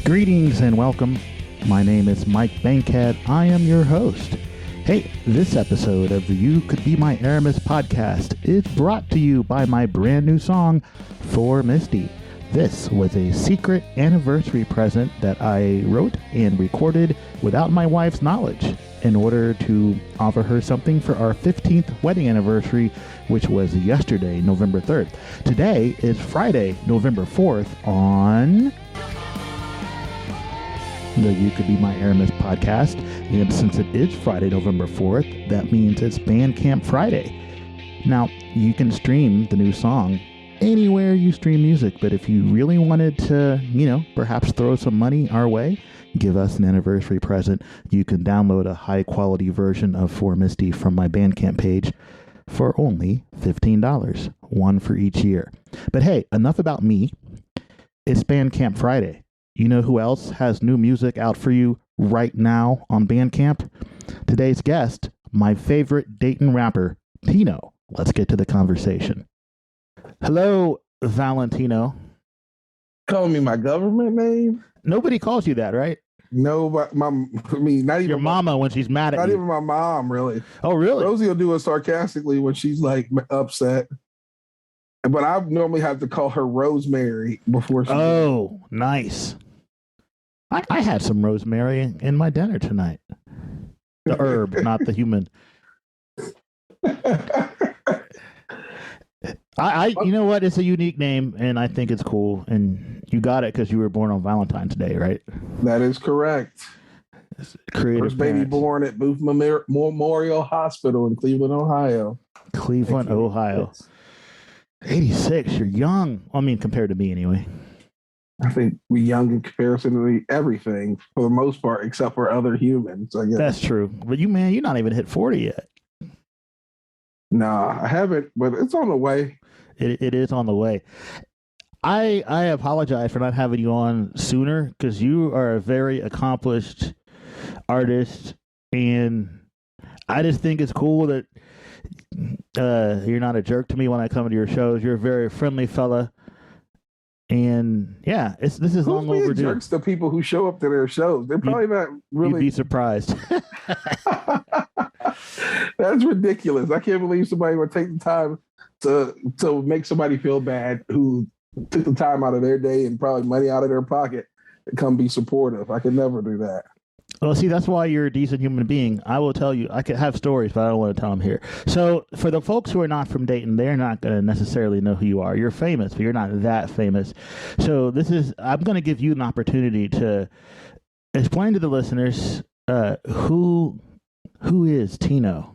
Greetings and welcome. My name is Mike Bankhead. I am your host. Hey, this episode of the You Could Be My Aramis podcast is brought to you by my brand new song, For Misty. This was a secret anniversary present that I wrote and recorded without my wife's knowledge in order to offer her something for our 15th wedding anniversary, which was yesterday, November 3rd. Today is Friday, November 4th on the You Could Be My Aramis podcast. And since it is Friday, November 4th, that means it's Bandcamp Friday. Now, you can stream the new song anywhere you stream music, but if you really wanted to, perhaps throw some money our way, give us an anniversary present, you can download a high-quality version of For Misty from my Bandcamp page for only $15, one for each year. But hey, enough about me. It's Bandcamp Friday. You know who else has new music out for you right now on Bandcamp? Today's guest, my favorite Dayton rapper, TINO. Let's get to the conversation. Hello, Valentino. Calling me my government name? Nobody calls you that, right? No, but not even your mama when she's mad at not you. Not even my mom, really. Oh, really? Rosie will do it sarcastically when she's like upset. But I normally have to call her Rosemary before she. Oh, nice. I had some rosemary in my dinner tonight. The herb, not the human. You know what? It's a unique name, and I think it's cool. And you got it because you were born on Valentine's Day, right? That is correct. First baby born at Booth Memorial Hospital in Cleveland, Ohio. Cleveland, Ohio. 86. You're young. I mean, compared to me, anyway. I think we're young in comparison to everything, for the most part, except for other humans, I guess. That's true. But you're not even hit 40 yet. Nah, I haven't, but it's on the way. It is on the way. I apologize for not having you on sooner, because you are a very accomplished artist, and I just think it's cool that you're not a jerk to me when I come to your shows. You're a very friendly fella. And yeah, this is long overdue. Jerks to people who show up to their shows. They're probably not really. You'd be surprised. That's ridiculous. I can't believe somebody would take the time to make somebody feel bad who took the time out of their day and probably money out of their pocket to come be supportive. I could never do that. Well, see, that's why you're a decent human being. I will tell you, I could have stories, but I don't want to tell them here. So for the folks who are not from Dayton, they're not going to necessarily know who you are. You're famous, but you're not that famous. So I'm going to give you an opportunity to explain to the listeners who is TINO.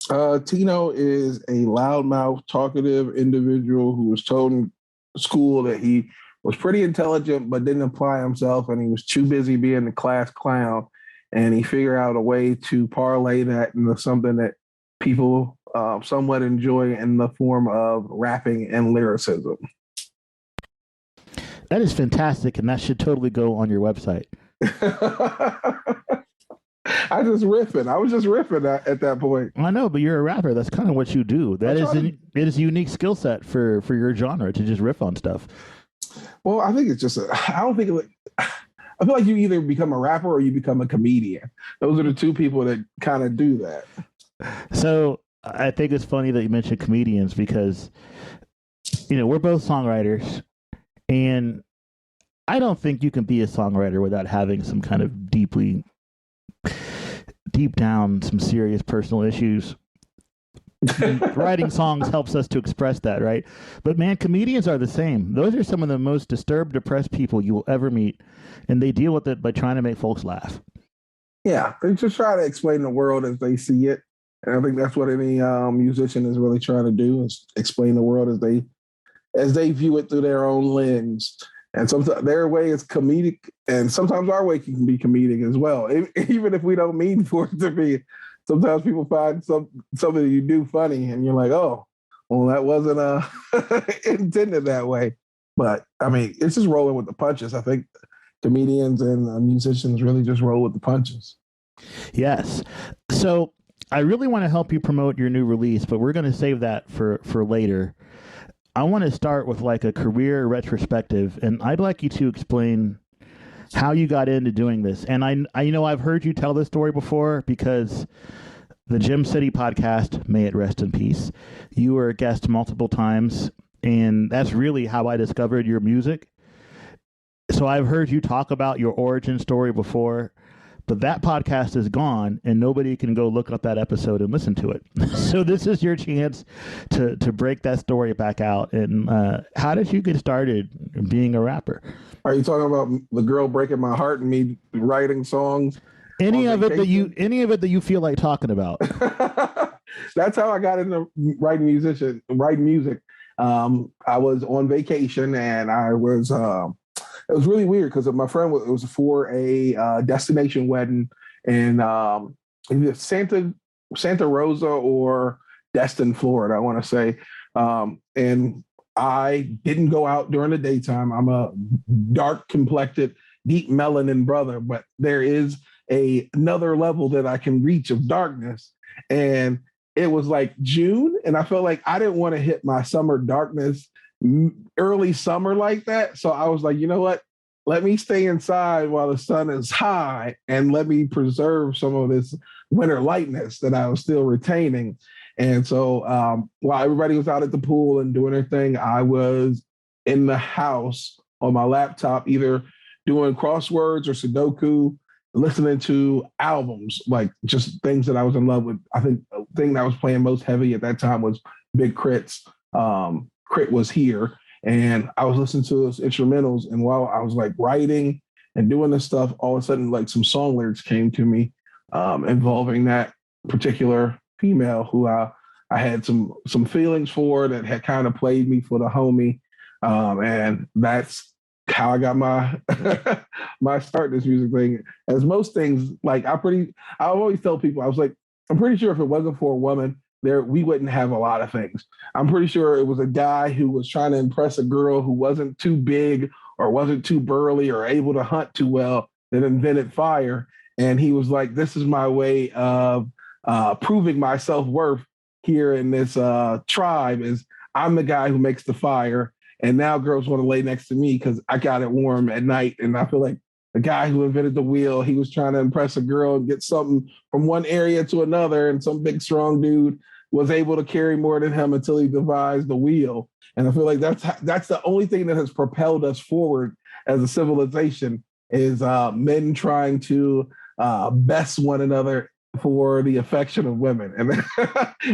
TINO is a loudmouth, talkative individual who was told in school that he was pretty intelligent, but didn't apply himself, and he was too busy being the class clown. And he figured out a way to parlay that into something that people somewhat enjoy in the form of rapping and lyricism. That is fantastic, and that should totally go on your website. I was just riffing at that point. I know, but you're a rapper. That's kind of what you do. It is a unique skill set for your genre to just riff on stuff. Well, I think it's just I feel like you either become a rapper or you become a comedian. Those are the two people that kind of do that. So I think it's funny that you mentioned comedians because, we're both songwriters, and I don't think you can be a songwriter without having some kind of deep down, some serious personal issues. Writing songs helps us to express that, right? But man, comedians are the same. Those are some of the most disturbed, depressed people you will ever meet, and they deal with it by trying to make folks laugh. Yeah, they just try to explain the world as they see it, and I think that's what any musician is really trying to do, is explain the world as they view it through their own lens. And sometimes their way is comedic, and sometimes our way can be comedic as well, even if we don't mean for it to be. Sometimes people find something you do funny, and you're like, oh, well, that wasn't intended that way. But, I mean, it's just rolling with the punches. I think comedians and musicians really just roll with the punches. Yes. So I really want to help you promote your new release, but we're going to save that for later. I want to start with like a career retrospective, and I'd like you to explain how you got into doing this. And I you know, I've heard you tell this story before because the Gym City podcast, may it rest in peace, you were a guest multiple times, and that's really how I discovered your music. So I've heard you talk about your origin story before, but that podcast is gone and nobody can go look up that episode and listen to it. So this is your chance to break that story back out. And how did you get started being a rapper? Are you talking about the girl breaking my heart and me writing songs? Any of it that you feel like talking about? That's how I got into writing music. I was on vacation and I was it was really weird because my friend it was for a destination wedding in either Santa Rosa or Destin, Florida, I want to say. And I didn't go out during the daytime. I'm a dark complected, deep melanin brother, but there is another level that I can reach of darkness. And it was like June, and I felt like I didn't want to hit my summer darkness early summer like that. So I was like, you know what? Let me stay inside while the sun is high and let me preserve some of this winter lightness that I was still retaining. And so while everybody was out at the pool and doing their thing, I was in the house on my laptop, either doing crosswords or Sudoku, listening to albums, like just things that I was in love with. I think the thing that was playing most heavy at that time was Big Crit's Crit Was Here. And I was listening to those instrumentals. And while I was like writing and doing this stuff, all of a sudden, like some song lyrics came to me involving that particular female who I had some feelings for that had kind of played me for the homie. And that's how I got my my start in this music thing. As most things, like I always tell people, I was like, I'm pretty sure if it wasn't for a woman, we wouldn't have a lot of things. I'm pretty sure it was a guy who was trying to impress a girl who wasn't too big or wasn't too burly or able to hunt too well that invented fire. And he was like, this is my way of proving my self-worth here in this tribe is I'm the guy who makes the fire. And now girls want to lay next to me because I got it warm at night. And I feel like the guy who invented the wheel, he was trying to impress a girl and get something from one area to another. And some big, strong dude was able to carry more than him until he devised the wheel. And I feel like that's the only thing that has propelled us forward as a civilization is men trying to best one another for the affection of women.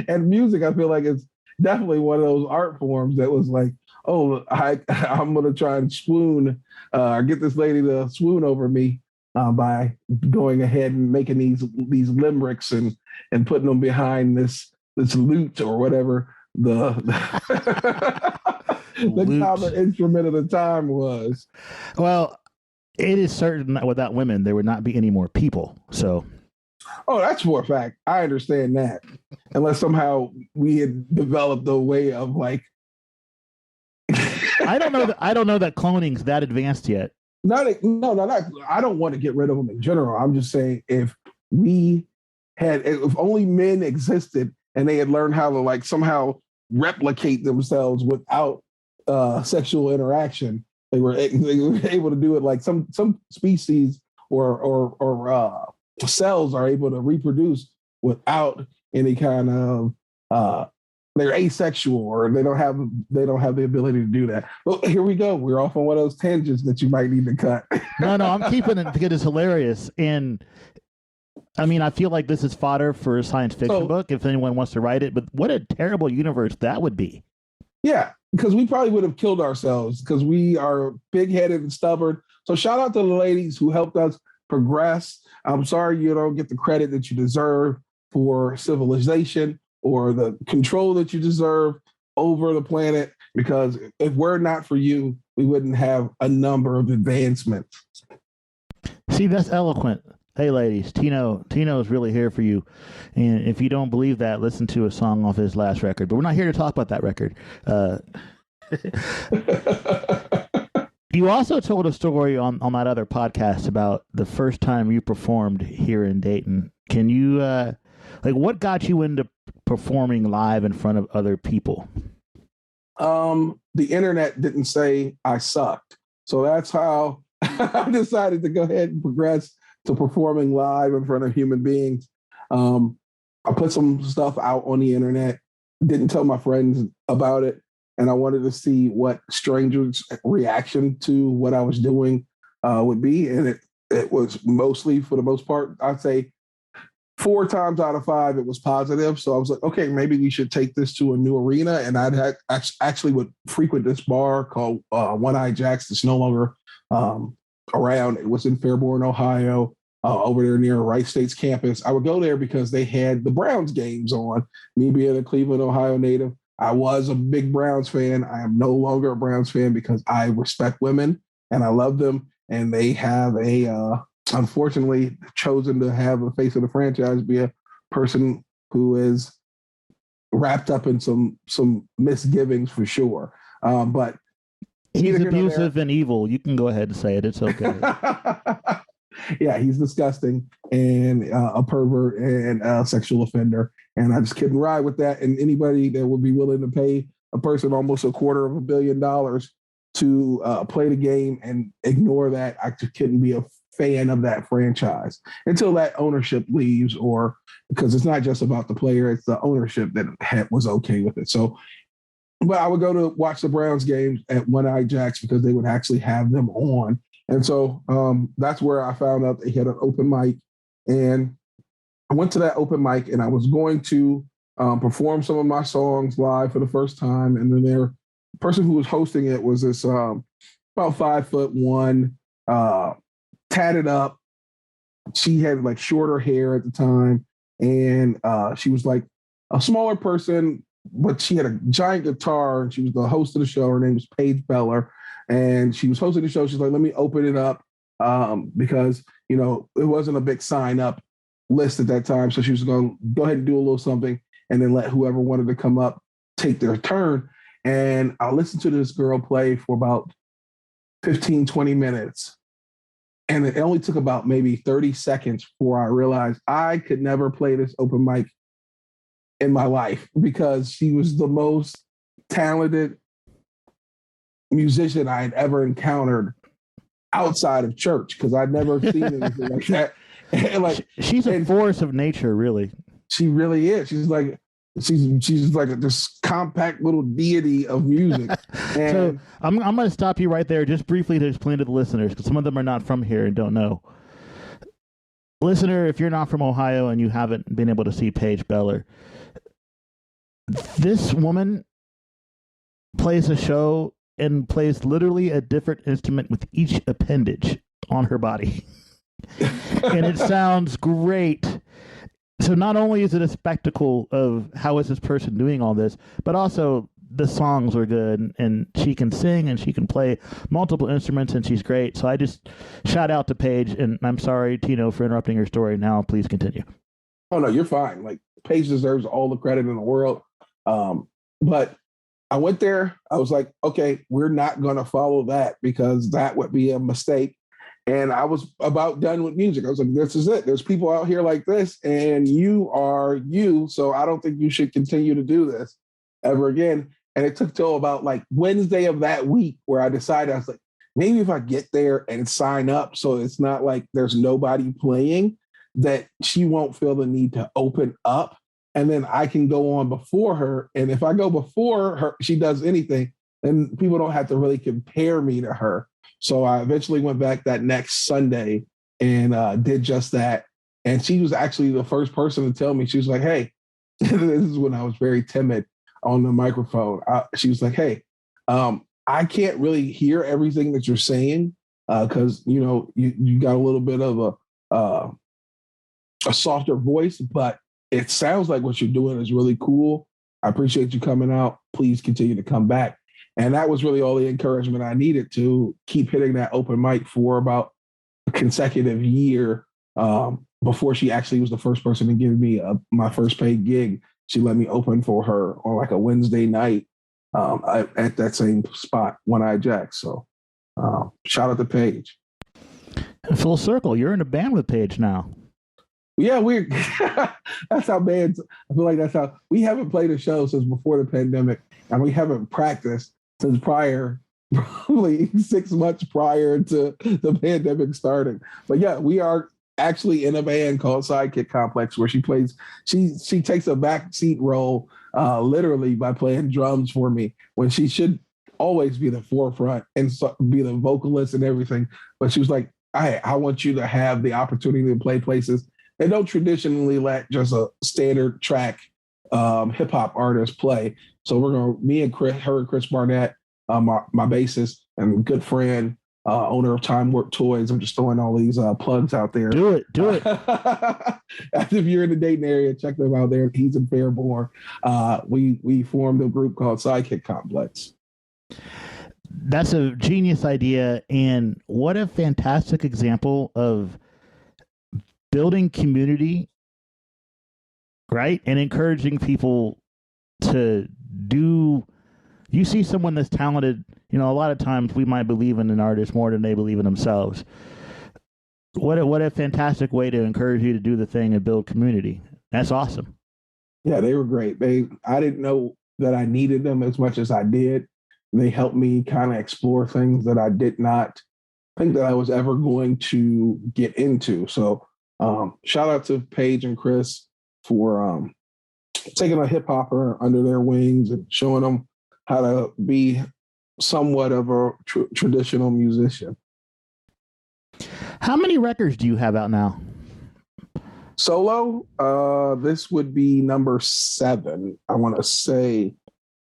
And music, I feel like it's definitely one of those art forms that was like, oh, I'm going to try and swoon or get this lady to swoon over me by going ahead and making these limericks and putting them behind this lute or whatever the common instrument of the time was. Well, it is certain that without women, there would not be any more people. So, oh, that's for a fact. I understand that. Unless somehow we had developed a way of like. I don't know that cloning's that advanced yet. No. I don't want to get rid of them in general. I'm just saying if only men existed and they had learned how to like somehow replicate themselves without sexual interaction, they were able to do it. Like some species or cells are able to reproduce without any kind of they're asexual or they don't have the ability to do that. Well, here we go. We're off on one of those tangents that you might need to cut. No, I'm keeping it because it's hilarious. And I mean, I feel like this is fodder for a science fiction book if anyone wants to write it, but what a terrible universe that would be. Yeah, because we probably would have killed ourselves because we are big-headed and stubborn. So shout out to the ladies who helped us progress. I'm sorry you don't get the credit that you deserve for civilization or the control that you deserve over the planet, because if we're not for you, we wouldn't have a number of advancements. See, that's eloquent. Hey, ladies, Tino is really here for you. And if you don't believe that, listen to a song off his last record. But we're not here to talk about that record. You also told a story on that other podcast about the first time you performed here in Dayton. Can you, what got you into performing live in front of other people? The internet didn't say I sucked. So that's how I decided to go ahead and progress to performing live in front of human beings. I put some stuff out on the internet, didn't tell my friends about it, and I wanted to see what strangers' reaction to what I was doing would be. And it was mostly, for the most part, I'd say 4 times out of 5, it was positive. So I was like, okay, maybe we should take this to a new arena. And actually would frequent this bar called One Eye Jacks. It's no longer around. It was in Fairborn, Ohio, over there near Wright State's campus. I would go there because they had the Browns games on. Me being a Cleveland, Ohio native, I was a big Browns fan. I am no longer a Browns fan because I respect women and I love them. And they have unfortunately chosen to have the face of the franchise be a person who is wrapped up in some misgivings for sure. But he's abusive and evil. You can go ahead and say it. It's okay. Yeah, he's disgusting and a pervert and a sexual offender. And I just couldn't ride with that. And anybody that would be willing to pay a person almost $250 million to play the game and ignore that, I just couldn't be a fan of that franchise until that ownership leaves, or because it's not just about the player, it's the ownership that was okay with it. So, but I would go to watch the Browns games at One Eye Jacks because they would actually have them on. And so that's where I found out they had an open mic. And I went to that open mic and I was going to perform some of my songs live for the first time. And then the person who was hosting it was this about 5'1", tatted up. She had like shorter hair at the time. And she was like a smaller person, but she had a giant guitar and she was the host of the show. Her name was Paige Beller. And she was hosting the show. She's like, let me open it up because, you know, it wasn't a big sign up list at that time. So she was going to go ahead and do a little something and then let whoever wanted to come up take their turn. And I listened to this girl play for about 15, 20 minutes. And it only took about maybe 30 seconds before I realized I could never play this open mic in my life because she was the most talented musician I had ever encountered outside of church, because I'd never seen anything like that. And she's a force of nature, really. She really is. She's like this compact little deity of music. And so I'm going to stop you right there just briefly to explain to the listeners, because some of them are not from here and don't know. Listener, if you're not from Ohio and you haven't been able to see Paige Beller, this woman plays a show and plays literally a different instrument with each appendage on her body. And it sounds great. So not only is it a spectacle of how is this person doing all this, but also the songs are good and she can sing and she can play multiple instruments and she's great. So I just shout out to Paige, and I'm sorry, Tino, for interrupting your story. Now please continue. Oh no, you're fine. Like, Paige deserves all the credit in the world. But I went there. I was like, okay, we're not going to follow that because that would be a mistake. And I was about done with music. I was like, this is it. There's people out here like this, and you are you. So I don't think you should continue to do this ever again. And it took till about like Wednesday of that week where I decided, I was like, maybe if I get there and sign up so it's not like there's nobody playing, that she won't feel the need to open up. And then I can go on before her. And if I go before her, she does anything, then people don't have to really compare me to her. So I eventually went back that next Sunday and did just that. And she was actually the first person to tell me, she was like, hey, this is when I was very timid on the microphone. She was like, hey, I can't really hear everything that you're saying because, you know, you got a little bit of a softer voice, but it sounds like what you're doing is really cool. I appreciate you coming out. Please continue to come back. And that was really all the encouragement I needed to keep hitting that open mic for about a consecutive year before she actually was the first person to give me my first paid gig. She let me open for her on like a Wednesday night at that same spot, One Eye Jack. So shout out to Paige. Full circle. You're in a band with Paige now. Yeah, we're that's how bands. I feel like that's how we haven't played a show since before the pandemic, and we haven't practiced since prior probably 6 months prior to the pandemic starting. But yeah, we are actually in a band called Sidekick Complex where she takes a backseat role literally by playing drums for me when she should always be the forefront and be the vocalist and everything. But she was like, I want you to have the opportunity to play places they don't traditionally let just a standard track hip hop artist play. So me and Chris Barnett, my bassist and good friend, owner of Time Warp Toys. I'm just throwing all these plugs out there. Do it. If you're in the Dayton area, check them out there. He's in Fairborn. We formed a group called Sidekick Complex. That's a genius idea, and what a fantastic example of building community, right? And encouraging people to do. You see someone that's talented, a lot of times we might believe in an artist more than they believe in themselves. What a fantastic way to encourage you to do the thing and build community. That's awesome. Yeah, they were great. I didn't know that I needed them as much as I did. They helped me kind of explore things that I did not think that I was ever going to get into. So shout out to Paige and Chris for taking a hip hopper under their wings and showing them how to be somewhat of a traditional musician. How many records do you have out now? Solo, this would be number 7. I want to say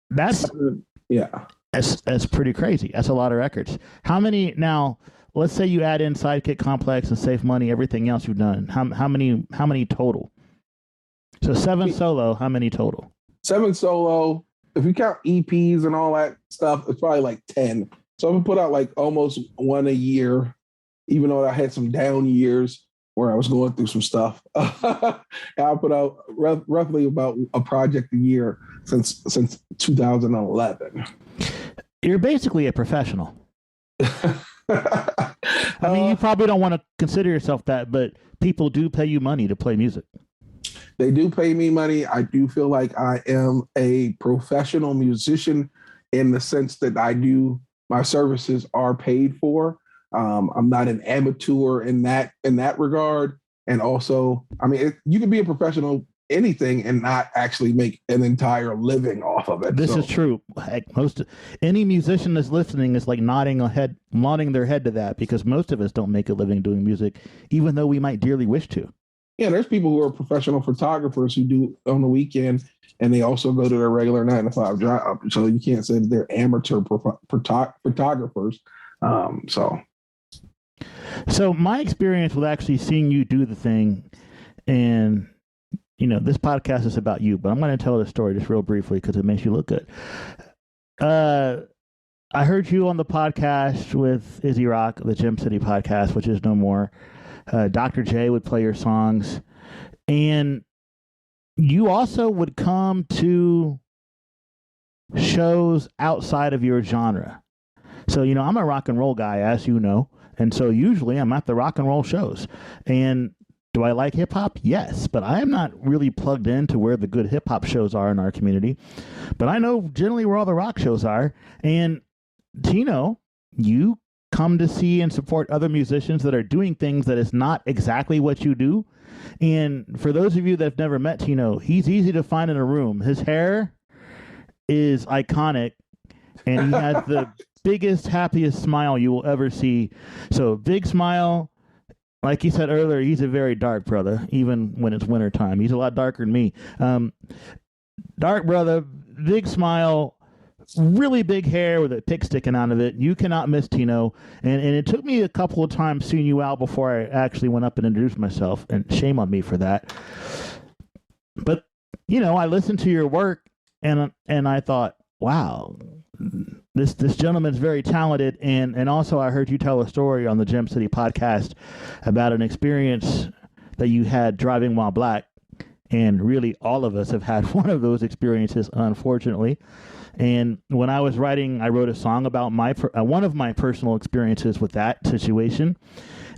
that's 7, yeah. That's pretty crazy. That's a lot of records. How many now? Let's say you add in Sidekick Complex and Save Money, everything else you've done. How many total? So 7 solo. How many total? 7 solo. If you count EPs and all that stuff, it's probably like 10. So I'm gonna put out like almost one a year, even though I had some down years where I was going through some stuff. I put out roughly about a project a year since 2011. You're basically a professional. I mean, you probably don't want to consider yourself that, but people do pay you money to play music. They do pay me money. I do feel like I am a professional musician in the sense that my services are paid for. I'm not an amateur in that regard. And also, I mean, you can be a professional anything and not actually make an entire living off of it. This is true. Heck, any musician that's listening is like nodding their head to that, because most of us don't make a living doing music, even though we might dearly wish to. Yeah, there's people who are professional photographers who do on the weekend, and they also go to their regular 9-to-5 job. So you can't say that they're amateur photographers. So my experience with actually seeing you do the thing, and this podcast is about you, but I'm going to tell the story just real briefly because it makes you look good. I heard you on the podcast with Izzy Rock, the Gem City podcast, which is no more. Dr. J would play your songs, and you also would come to shows outside of your genre. So, I'm a rock and roll guy, as you know, and so usually I'm at the rock and roll shows. And do I like hip hop? Yes, but I am not really plugged into where the good hip hop shows are in our community. But I know generally where all the rock shows are. And TINO, you come to see and support other musicians that are doing things that is not exactly what you do. And for those of you that have never met TINO, he's easy to find in a room. His hair is iconic, and he has the biggest, happiest smile you will ever see. So big smile. Like you said earlier, he's a very dark brother, even when it's wintertime. He's a lot darker than me. Dark brother, big smile, really big hair with a pick sticking out of it. You cannot miss TINO. And it took me a couple of times seeing you out before I actually went up and introduced myself, and shame on me for that. But, I listened to your work, and I thought, wow, this gentleman's very talented. And also I heard you tell a story on the Gem City podcast about an experience that you had driving while black. And really all of us have had one of those experiences, unfortunately. And when I was writing, I wrote a song about one of my personal experiences with that situation.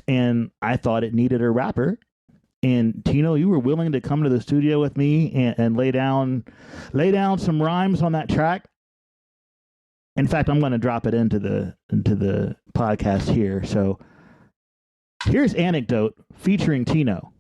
And I thought it needed a rapper. And TINO, you were willing to come to the studio with me and lay down some rhymes on that track. In fact, I'm going to drop it into the podcast here. So here's Anecdote featuring TINO.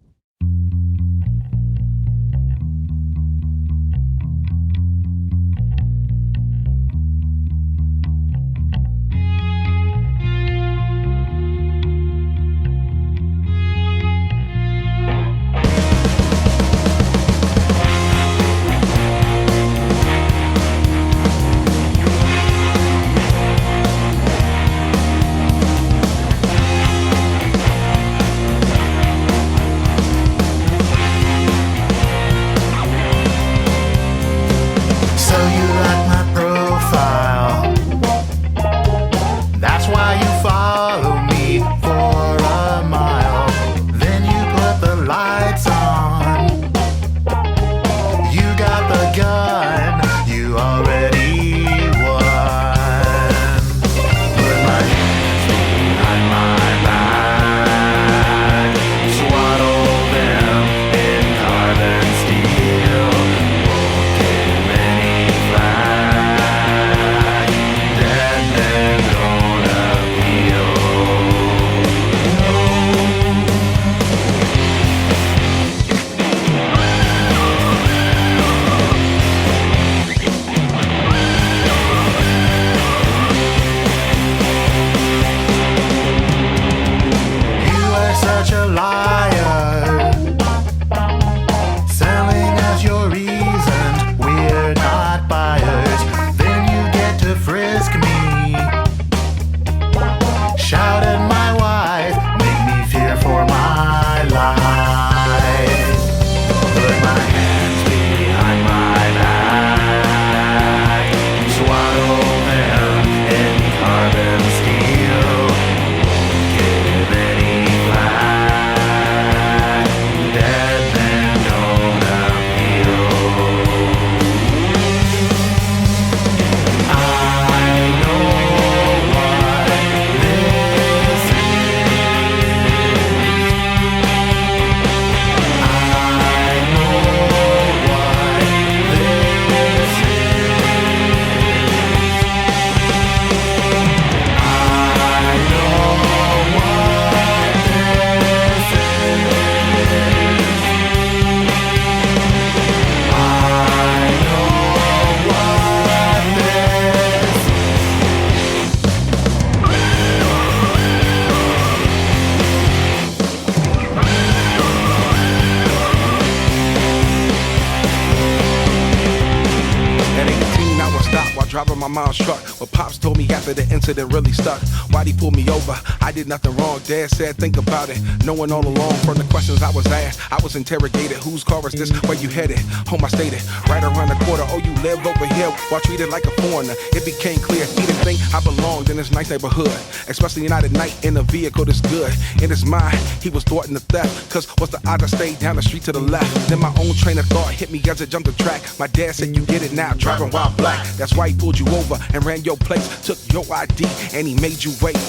Driving my mom's truck, but Pops told me after the incident really stuck. Why'd he pull me over? I did nothing wrong. Dad said, think about it. Knowing all along from the questions I was asked, I was interrogated. Whose car is this? Where you headed? Home I stated. Right around the corner. Oh, you live over here. While treated like a foreigner. It became clear he didn't think I belonged in this nice neighborhood. Especially not at night in a vehicle that's good. In his mind, he was thwarting the theft. Cause what's the odds I stayed down the street to the left? Then my own train of thought hit me as it jumped the track. My dad said, you get it now, driving while black. That's why he pulled you over and ran your place, took your ID, and he made you wait. Put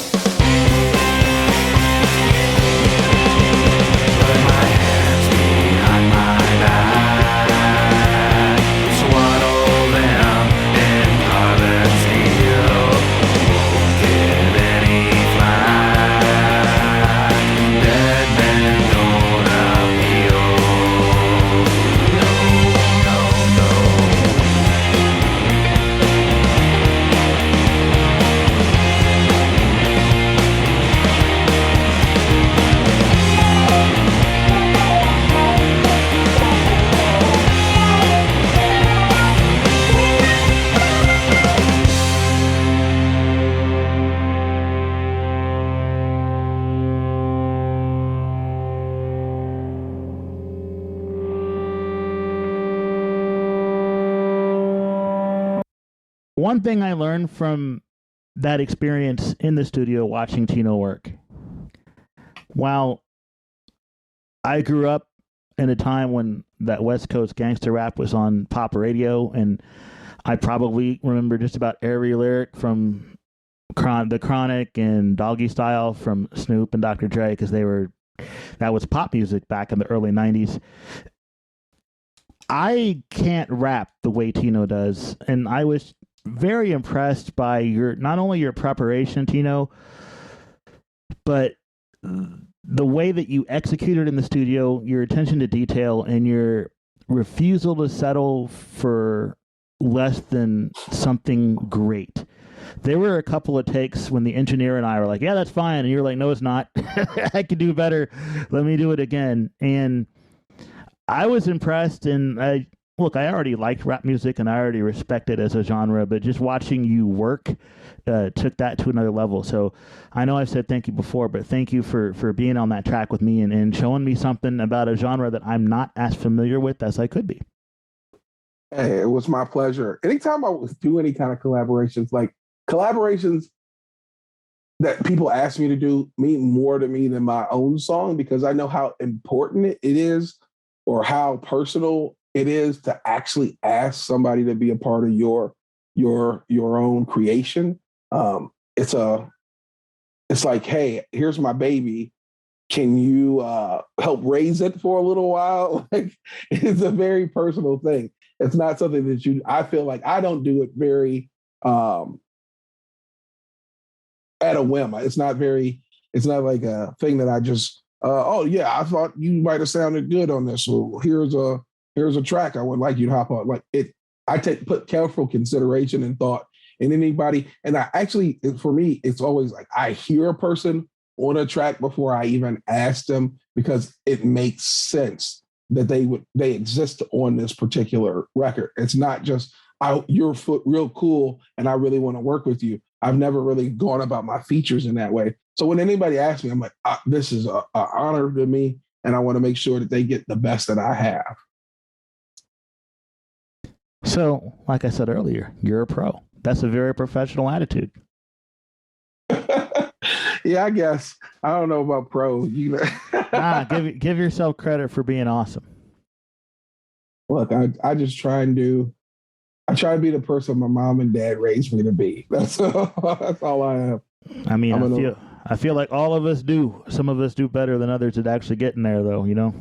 my hands behind my back, swaddle them in carbon steel, won't give any flack, dead men don't appeal. No, no, no. One thing I learned from that experience in the studio watching TINO work, while I grew up in a time when that West Coast gangster rap was on pop radio, and I probably remember just about every lyric from The Chronic and Doggy Style from Snoop and Dr. Dre, because that was pop music back in the early 90s. I can't rap the way TINO does, and I wish very impressed by not only your preparation, Tino, but the way that you executed in the studio, your attention to detail, and your refusal to settle for less than something great. There were a couple of takes when the engineer and I were like, yeah, that's fine. And you're like, no, it's not. I could do better. Let me do it again. And I was impressed. And I already liked rap music and I already respect it as a genre, but just watching you work took that to another level. So I know I've said thank you before, but thank you for being on that track with me and showing me something about a genre that I'm not as familiar with as I could be. Hey, it was my pleasure. Anytime I do any kind of collaborations, like collaborations that people ask me to do mean more to me than my own song, because I know how important it is or how personal it is to actually ask somebody to be a part of your own creation. It's like, hey, here's my baby. Can you help raise it for a little while? Like, it's a very personal thing. It's not something that I feel like I don't do it very at a whim. It's not like a thing that I just, oh yeah, I thought you might have sounded good on this. So here's a track I would like you to hop on. Like it, I put careful consideration and thought in anybody. And for me, it's always like I hear a person on a track before I even ask them, because it makes sense that they exist on this particular record. It's not just you're real cool and I really want to work with you. I've never really gone about my features in that way. So when anybody asks me, I'm like, this is an honor to me, and I want to make sure that they get the best that I have. So, like I said earlier, you're a pro. That's a very professional attitude. Yeah, I guess. I don't know about pro. Give yourself credit for being awesome. Look, I just try and I try to be the person my mom and dad raised me to be. That's all I am. I mean, I feel like all of us do. Some of us do better than others at actually getting there, though, you know?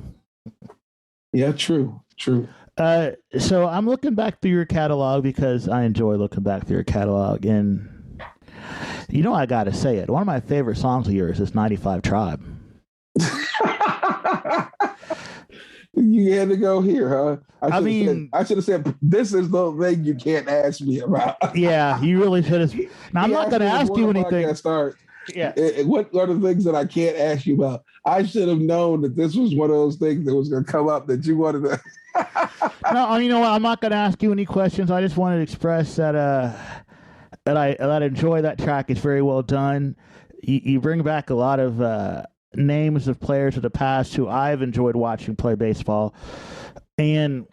Yeah, true. So I'm looking back through your catalog because I enjoy looking back through your catalog. And, you know, I got to say it. One of my favorite songs of yours is 95 Tribe. You had to go here, huh? I should have said, this is the thing you can't ask me about. Yeah, you really should have. Now, I'm not going to ask you anything. Yeah. What are the things that I can't ask you about? I should have known that this was one of those things that was going to come up that you wanted to. No, you know what? I'm not going to ask you any questions. I just wanted to express that I enjoy that track. It's very well done. You bring back a lot of names of players of the past who I've enjoyed watching play baseball. And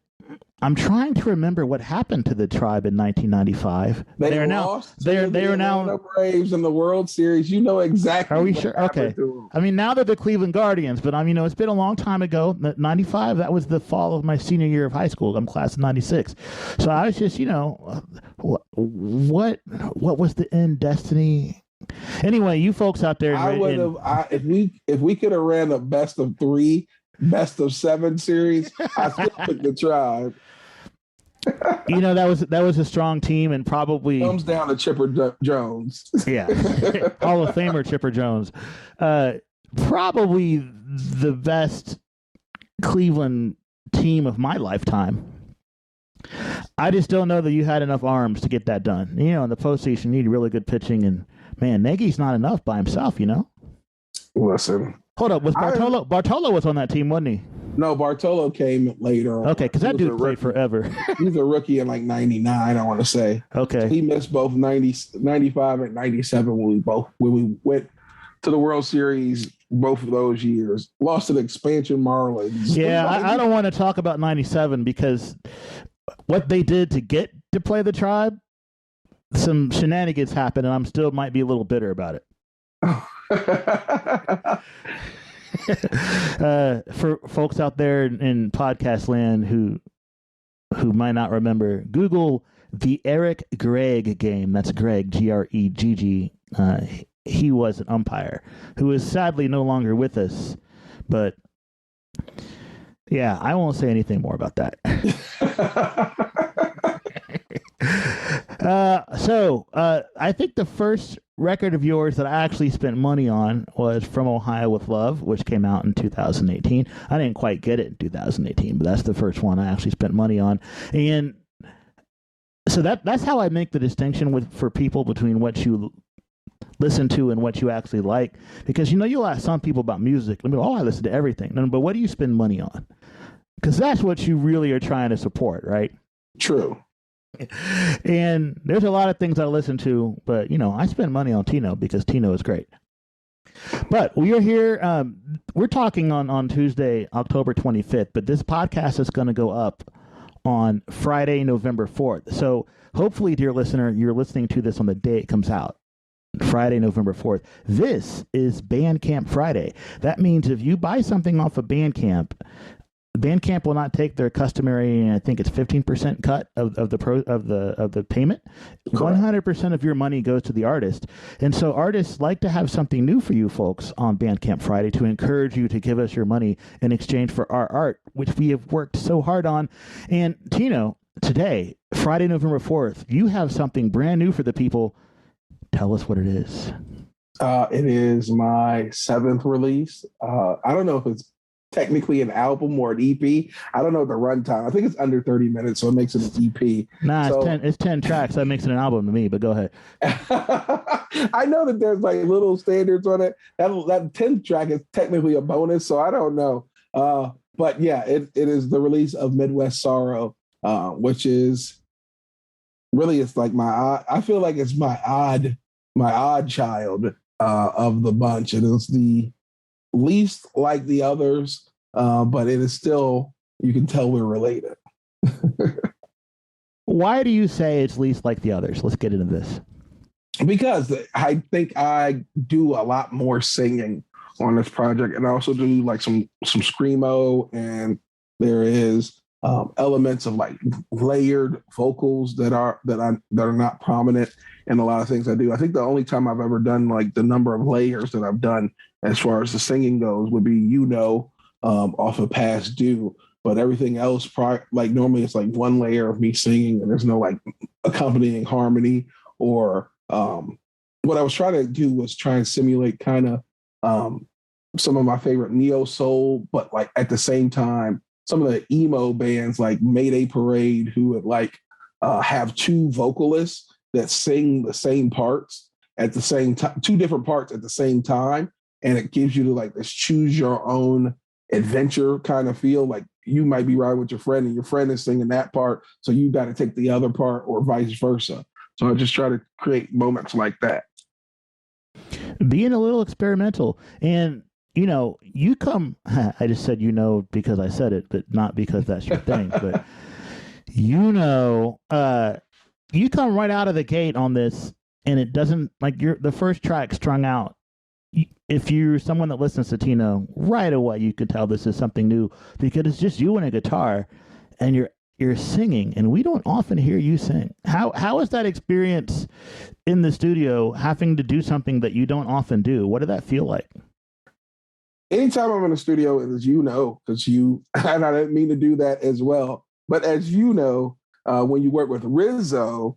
I'm trying to remember what happened to the Tribe in 1995. They are now Braves in the World Series. You know exactly. Are we sure? Okay. I mean, now they're the Cleveland Guardians, but it's been a long time ago. 95. That was the fall of my senior year of high school. I'm class of 96. So I was just, what was the end destiny? Anyway, you folks out there, if we could have ran a best of 3, best of 7 series, I still pick the Tribe. That was a strong team, and probably comes down to Chipper Jones. Yeah, Hall of Famer Chipper Jones. Probably the best Cleveland team of my lifetime. I just don't know that you had enough arms to get that done. In the postseason, you need really good pitching, and man, Nagy's not enough by himself. Listen. Hold up, was Bartolo? Bartolo was on that team, wasn't he? No, Bartolo came later. Okay, because that dude played forever. He's a rookie in like 99, I want to say. Okay. He missed both 95 and 97 when we went to the World Series both of those years. Lost to the expansion Marlins. Yeah, I don't want to talk about 97 because what they did to get to play the Tribe, some shenanigans happened, and I'm still might be a little bitter about it. For folks out there in podcast land who might not remember, Google the Eric Gregg game. That's Greg, Gregg. He was an umpire who is sadly no longer with us. But yeah, I won't say anything more about that. I think the first record of yours that I actually spent money on was From Ohio with Love, which came out in 2018. I didn't quite get it in 2018, but that's the first one I actually spent money on. And so that's how I make the distinction for people between what you listen to and what you actually like. Because, you'll ask some people about music. I listen to everything. But what do you spend money on? Because that's what you really are trying to support, right? True. And there's a lot of things I listen to, but I spend money on TINO because TINO is great. But we are here. We're talking on Tuesday, October 25th, but this podcast is going to go up on Friday, November 4th. So hopefully, dear listener, you're listening to this on the day it comes out. Friday, November 4th. This is Bandcamp Friday. That means if you buy something off of Bandcamp will not take their customary, I think it's 15% cut of the payment. 100% of your money goes to the artist. And so artists like to have something new for you folks on Bandcamp Friday to encourage you to give us your money in exchange for our art, which we have worked so hard on. And TINO, today, Friday, November 4th, you have something brand new for the people. Tell us what it is. It is my 7th release. I don't know if it's technically an album or an EP. I don't know the runtime. I think it's under 30 minutes, so it makes it an EP. Nah, so, it's 10 tracks. That makes it an album to me, but go ahead. I know that there's like little standards on it. That 10th track is technically a bonus, so I don't know. But yeah, it is the release of Midwest Sorrow, which is really, it's like I feel like it's my odd child of the bunch. It is the least like the others, but it is still, you can tell we're related. Why do you say it's least like the others? Let's get into this. Because I think I do a lot more singing on this project, and I also do like some screamo, and there is elements of like layered vocals that are not prominent in a lot of things I do. I think the only time I've ever done like the number of layers that I've done as far as the singing goes would be off of Past Due, but everything else like normally it's like one layer of me singing and there's no like accompanying harmony or what I was trying to do was try and simulate kind of some of my favorite neo soul, but like at the same time some of the emo bands like Mayday Parade who would like have two vocalists that sing the same parts at the same time, two different parts at the same time. And it gives you like this choose your own adventure kind of feel. Like you might be riding with your friend and your friend is singing that part. So you got to take the other part or vice versa. So I just try to create moments like that. Being a little experimental. And, you come, I just said, because I said it, but not because that's your thing. But, you come right out of the gate on this and it doesn't like the first track strung out. If you're someone that listens to TINO right away, you could tell this is something new because it's just you and a guitar and you're singing, and we don't often hear you sing. How is that experience in the studio having to do something that you don't often do? What did that feel like? Anytime I'm in the studio, it is because and I didn't mean to do that as well. But as when you work with Rizzo,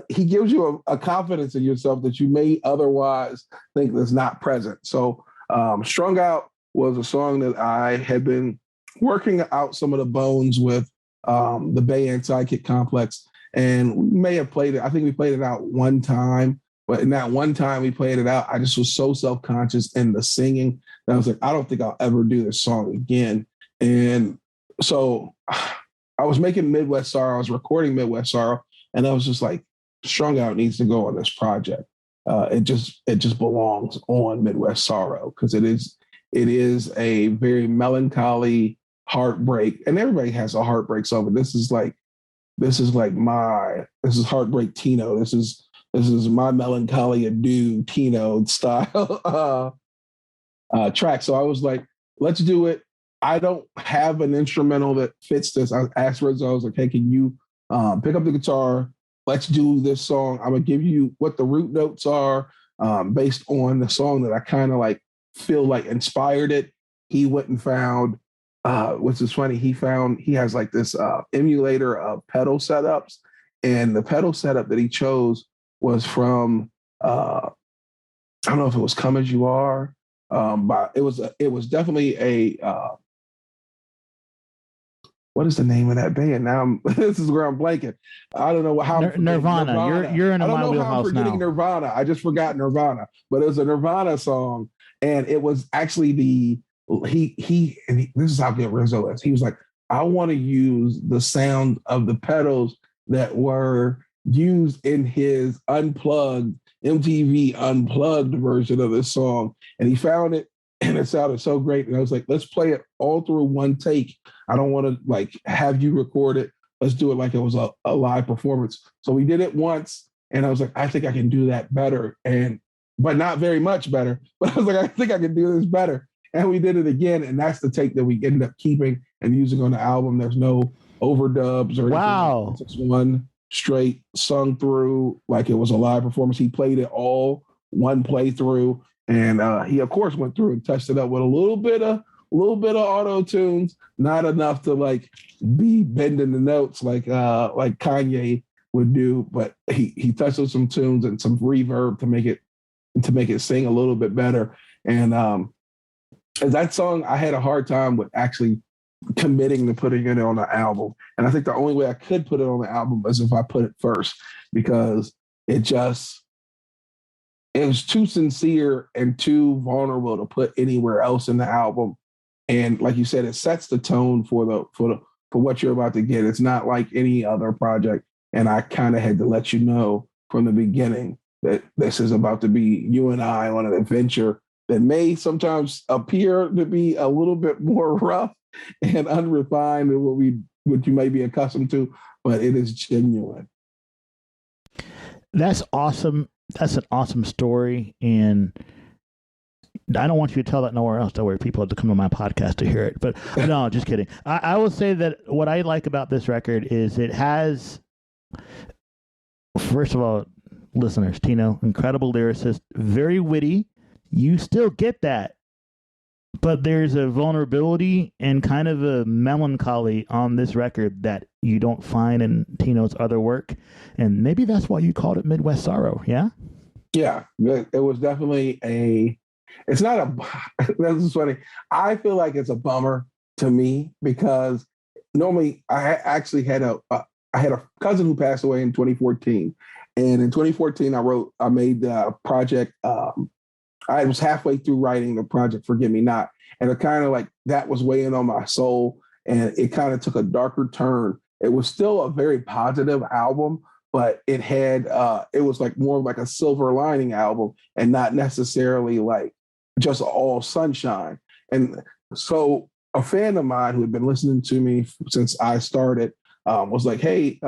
he gives you a confidence in yourself that you may otherwise think is not present. So Strung Out was a song that I had been working out some of the bones with the Bay and Sidekick Complex. And we may have played it. I think we played it out one time. But in that one time we played it out, I just was so self-conscious in the singing that I was like, I don't think I'll ever do this song again. And so I was making Midwest Sorrow. I was recording Midwest Sorrow. And I was just like, Strung Out needs to go on this project. It just belongs on Midwest Sorrow because it is a very melancholy heartbreak, and everybody has a heartbreak song. But this is Heartbreak TINO. This is my melancholy adieu TINO style track. So I was like, let's do it. I don't have an instrumental that fits this. I asked Rizzo, I was like, hey, can you pick up the guitar? Let's do this song. I'm going to give you what the root notes are based on the song that I kind of like feel like inspired it. He went and found, which is funny, he has like this emulator of pedal setups. And the pedal setup that he chose was from, I don't know if it was Come As You Are, but it was definitely a, what is the name of that band? Now this is where I'm blanking. I don't know how. Nirvana. You're in my wheelhouse now. I'm forgetting Nirvana. I just forgot Nirvana, but it was a Nirvana song, and it was actually this is how good Rizzo is. He was like, I want to use the sound of the pedals that were used in his unplugged MTV unplugged version of this song, and he found it. And it sounded so great. And I was like, let's play it all through one take. I don't want to like have you record it. Let's do it like it was a live performance. So we did it once. And I was like, I think I can do that better. But not very much better. But I was like, I think I can do this better. And we did it again. And that's the take that we ended up keeping and using on the album. There's no overdubs or anything. Wow. It's one straight sung through like it was a live performance. He played it all one playthrough. And he, of course, went through and touched it up with a little bit of auto tunes, not enough to like be bending the notes like Kanye would do, but he touched with some tunes and some reverb to make it sing a little bit better. And that song, I had a hard time with actually committing to putting it on the album. And I think the only way I could put it on the album is if I put it first, because it was too sincere and too vulnerable to put anywhere else in the album. And like you said, it sets the tone for what you're about to get. It's not like any other project. And I kind of had to let you know from the beginning that this is about to be you and I on an adventure that may sometimes appear to be a little bit more rough and unrefined than what you may be accustomed to, but it is genuine. That's awesome. That's an awesome story, and I don't want you to tell that nowhere else. That way people have to come to my podcast to hear it. But no, just kidding. I will say that what I like about this record is it has, first of all, listeners, TINO, incredible lyricist, very witty. You still get that, but there's a vulnerability and kind of a melancholy on this record that you don't find in TINO's other work. And maybe that's why you called it Midwest Sorrow. Yeah. Yeah. It was definitely this is funny. I feel like it's a bummer to me because normally I actually had I had a cousin who passed away in 2014. And in 2014, I made the project. I was halfway through writing the project, Forget Me Not. And it kind of like that was weighing on my soul. And it kind of took a darker turn. It was still a very positive album, but it was like more like a silver lining album and not necessarily like just all sunshine. And so a fan of mine who had been listening to me since I started was like, hey,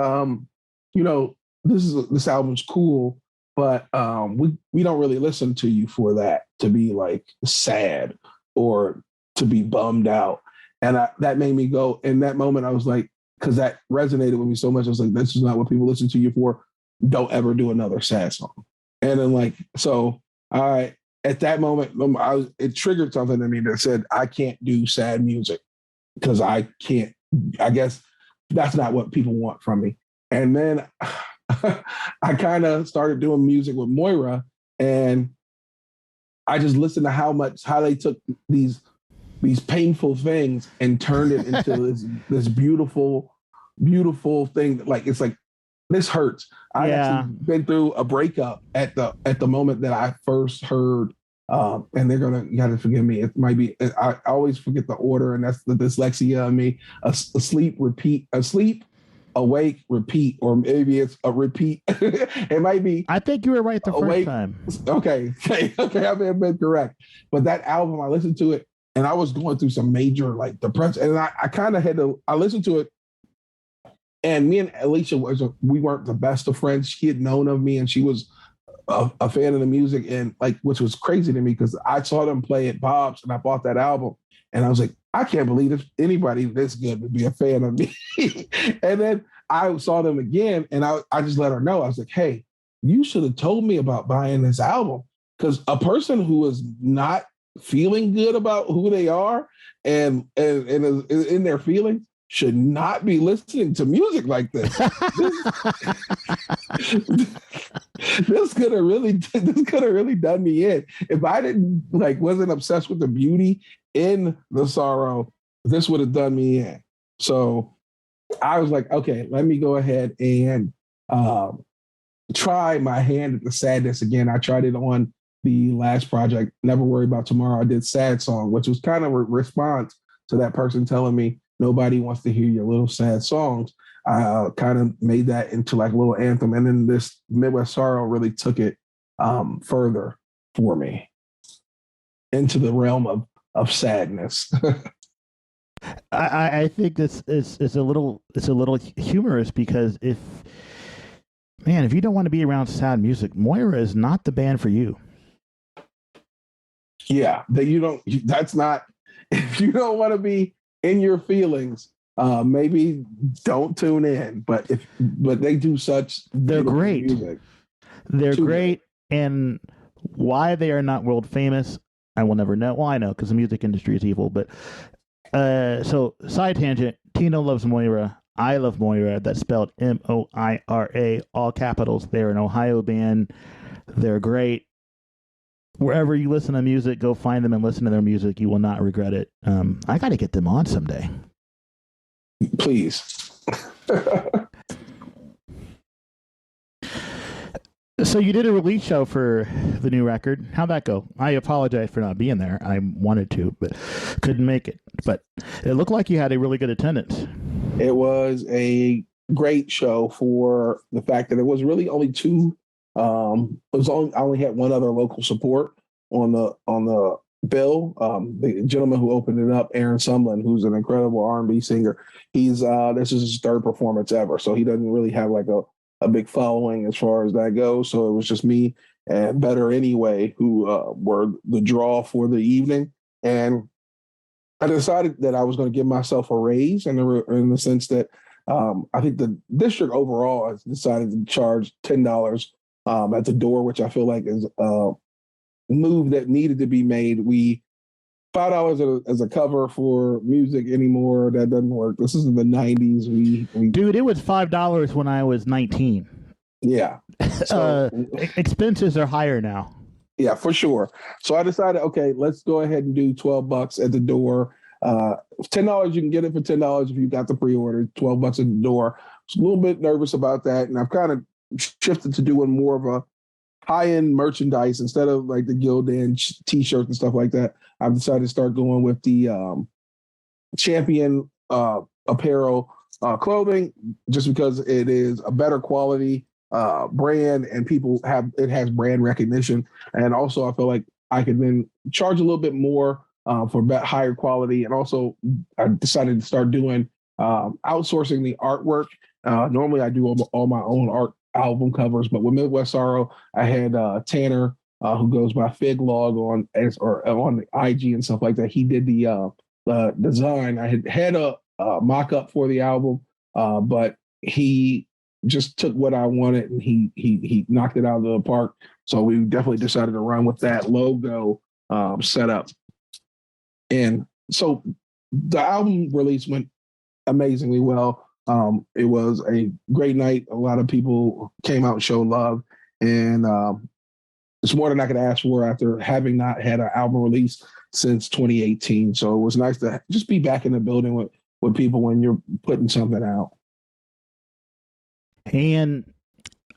this album's cool, but we don't really listen to you for that, to be like sad or to be bummed out. And that made me go, in that moment, I was like, because that resonated with me so much. I was like, this is not what people listen to you for. Don't ever do another sad song. And then at that moment, it triggered something in me that said, I can't do sad music because I guess that's not what people want from me. And then I kind of started doing music with Moira, and I just listened to how they took these painful things and turned it into this beautiful thing. Like, it's like, this hurts. I actually been through a breakup at the moment that I first heard, and you gotta forgive me. It might be, I always forget the order, and that's the dyslexia of me. Asleep, awake, repeat, or maybe it's a repeat. It might be. I think you were right the first time. Okay, I may have been correct. But that album, I listened to it, and I was going through some major like depression, and I kind of I listened to it, and me and Alicia we weren't the best of friends. She had known of me, and she was a fan of the music, and like, which was crazy to me because I saw them play at Bob's, and I bought that album, and I was like, I can't believe anybody this good would be a fan of me. And then I saw them again, and I just let her know. I was like, hey, you should have told me about buying this album, because a person who is not feeling good about who they are and is in their feelings should not be listening to music like this. This could have really done me in. If I didn't wasn't obsessed with the beauty in the sorrow, this would have done me in. So I was like, okay, let me go ahead and try my hand at the sadness again. I tried it on the last project, Never Worry About Tomorrow. I did Sad Song, which was kind of a response to that person telling me nobody wants to hear your little sad songs. I kind of made that into like a little anthem. And then this Midwest Sorrow really took it further for me into the realm of sadness. I think this is a little humorous because if you don't want to be around sad music, Moira is not the band for you. Yeah, that's not, if you don't want to be in your feelings, maybe don't tune in. But they do they're great music. They're great. And why they are not world famous, I will never know. Well, I know because the music industry is evil. But so side tangent, Tino loves Moira. I love Moira. That's spelled Moira, all capitals. They're an Ohio band. They're great. Wherever you listen to music, go find them and listen to their music. You will not regret it. I got to get them on someday. Please. So you did a release show for the new record. How'd that go? I apologize for not being there. I wanted to, but couldn't make it. But it looked like you had a really good attendance. It was a great show for the fact that it was really only two. I only had one other local support on the bill. The gentleman who opened it up, Aaron Sumlin, who's an incredible R&B singer. He's this is his third performance ever, so he doesn't really have like a big following as far as that goes. So it was just me and Better Anyway who were the draw for the evening, and I decided that I was going to give myself a raise in the sense that I think the district overall has decided to charge $10 at the door, which I feel like is a move that needed to be made. $5 as a cover for music anymore, that doesn't work. This is in the 90s. Dude, it was $5 when I was 19. Yeah. So, expenses are higher now. Yeah, for sure. So I decided, okay, let's go ahead and do $12 at the door. $10, you can get it for $10 if you got the pre-order. $12 at the door. I was a little bit nervous about that, and I've kind of shifted to doing more of a high-end merchandise instead of like the Gildan t-shirts and stuff like that. I've decided to start going with the Champion apparel clothing, just because it is a better quality brand and it has brand recognition. And also I feel like I could then charge a little bit more for higher quality. And also I decided to start doing outsourcing the artwork. Normally I do all my own art album covers, but with Midwest Sorrow, I had Tanner, who goes by Fig Log on the IG and stuff like that. He did the design. I had a mock-up for the album, but he just took what I wanted and he knocked it out of the park. So we definitely decided to run with that logo setup. And so the album release went amazingly well. It was a great night. A lot of people came out and showed love, and it's more than I could ask for after having not had an album release since 2018. So it was nice to just be back in the building with people when you're putting something out. And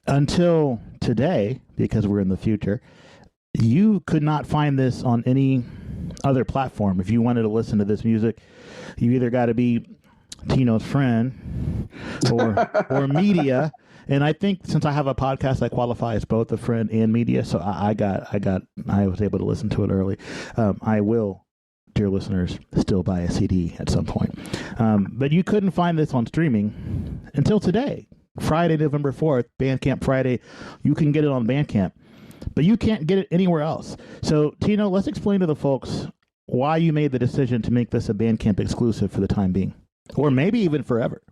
until today, because we're in the future, you could not find this on any other platform. If you wanted to listen to this music, you either got to be Tino's friend or media. And I think since I have a podcast, I qualify as both a friend and media. So I was able to listen to it early. I will, dear listeners, still buy a CD at some point. But you couldn't find this on streaming until today, Friday, November 4th, Bandcamp Friday. You can get it on Bandcamp, but you can't get it anywhere else. So Tino, let's explain to the folks why you made the decision to make this a Bandcamp exclusive for the time being, or maybe even forever.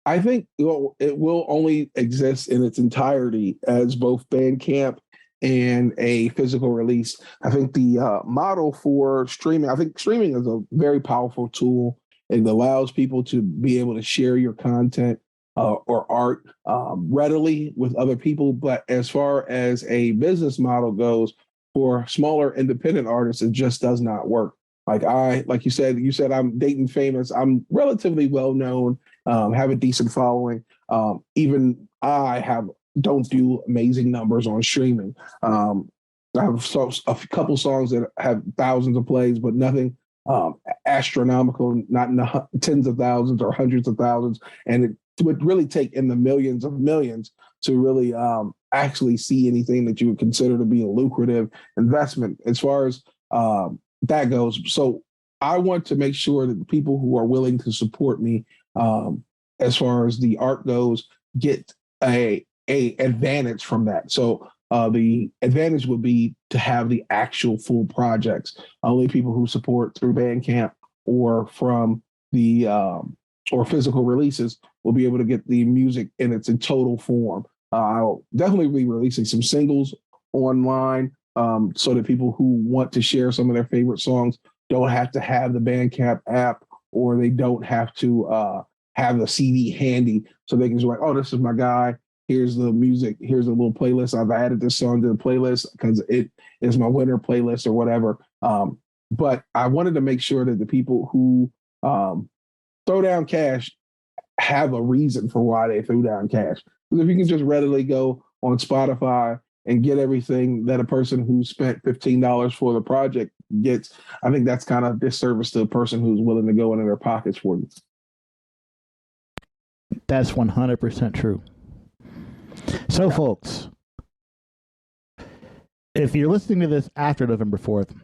I think it will only exist in its entirety as both Bandcamp and a physical release. I think the model for streaming, I think streaming is a very powerful tool It allows people to be able to share your content or art readily with other people. But as far as a business model goes, for smaller independent artists, it just does not work. Like you said, I'm Dayton famous. I'm relatively well known, have a decent following. Even I don't do amazing numbers on streaming. I have a couple songs that have thousands of plays, but nothing astronomical, not in the tens of thousands or hundreds of thousands. And it would really take in the millions of millions to really actually see anything that you would consider to be a lucrative investment as far as that goes. So I want to make sure that the people who are willing to support me as far as the art goes get a advantage from that. So the advantage would be to have the actual full projects. Only people who support through Bandcamp or from the or physical releases will be able to get the music in its total form. I'll definitely be releasing some singles online so that people who want to share some of their favorite songs don't have to have the Bandcamp app, or they don't have to have the CD handy, so they can just like, oh, this is my guy. Here's the music. Here's a little playlist. I've added this song to the playlist because it is my winter playlist or whatever. But I wanted to make sure that the people who throw down cash have a reason for why they threw down cash. Because if you can just readily go on Spotify and get everything that a person who spent $15 for the project gets, I think that's kind of disservice to the person who's willing to go into their pockets for you. That's 100% true. So, folks, if you're listening to this after November 4th,